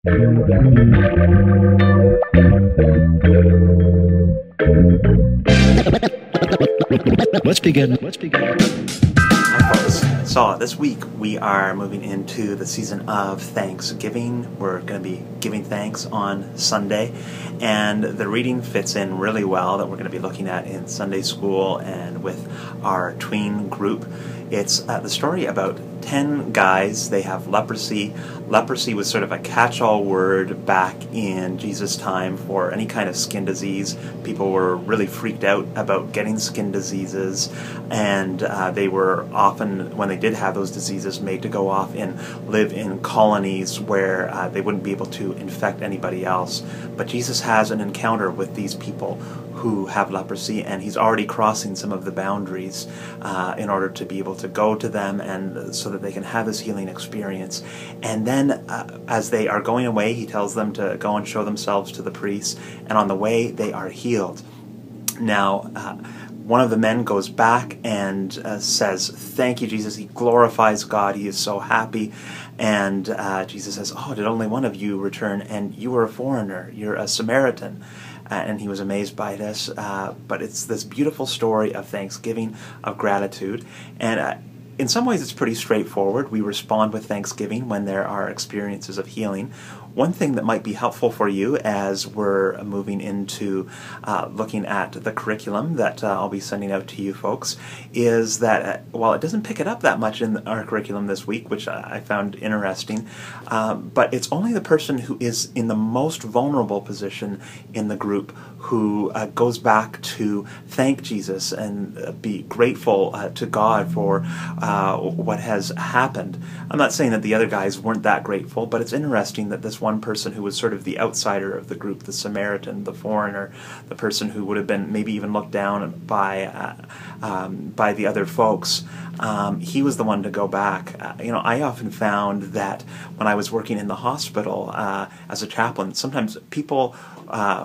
Let's begin. Hi folks. So this week we are moving into the season of Thanksgiving. We're going to be giving thanks on Sunday, and the reading fits in really well that we're going to be looking at in Sunday school and with our tween group. It's the story about 10 guys. They have leprosy. Leprosy was sort of a catch-all word back in Jesus' time for any kind of skin disease. People were really freaked out about getting skin diseases, and they were often, when they did have those diseases, made to go off and live in colonies where they wouldn't be able to infect anybody else. But Jesus has an encounter with these people who have leprosy, and he's already crossing some of the boundaries in order to be able to go to them and so that they can have this healing experience. And then as they are going away, he tells them to go and show themselves to the priests, and on the way they are healed. Now, one of the men goes back and says, "Thank you, Jesus." He glorifies God. He is so happy. And Jesus says, "Oh, did only one of you return? And you were a foreigner. You're a Samaritan." And he was amazed by this. But it's this beautiful story of thanksgiving, of gratitude. And in some ways it's pretty straightforward. We respond with thanksgiving when there are experiences of healing. One thing that might be helpful for you as we're moving into looking at the curriculum that I'll be sending out to you folks is that while it doesn't pick it up that much in our curriculum this week, which I found interesting, but it's only the person who is in the most vulnerable position in the group who goes back to thank Jesus and be grateful to God for what has happened. I'm not saying that the other guys weren't that grateful, but it's interesting that this one person who was sort of the outsider of the group, the Samaritan, the foreigner, the person who would have been maybe even looked down by the other folks, he was the one to go back. I often found that when I was working in the hospital as a chaplain, sometimes people,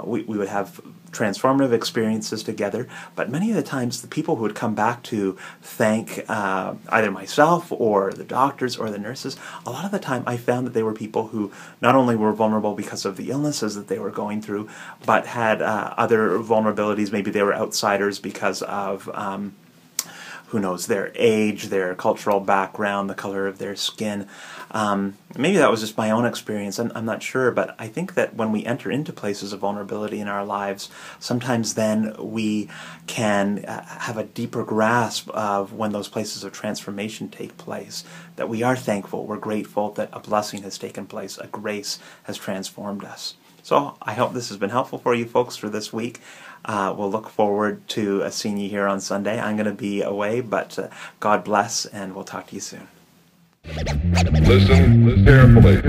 we would have transformative experiences together, but many of the times the people who would come back to thank either myself or the doctors or the nurses, a lot of the time I found that they were people who not only were vulnerable because of the illnesses that they were going through, but had other vulnerabilities. Maybe they were outsiders because of who knows, their age, their cultural background, the color of their skin. Maybe that was just my own experience, I'm not sure, but I think that when we enter into places of vulnerability in our lives, sometimes then we can have a deeper grasp of when those places of transformation take place, that we are thankful, we're grateful that a blessing has taken place, a grace has transformed us. So I hope this has been helpful for you folks for this week. We'll look forward to seeing you here on Sunday. I'm going to be away, but God bless, and we'll talk to you soon. Listen carefully.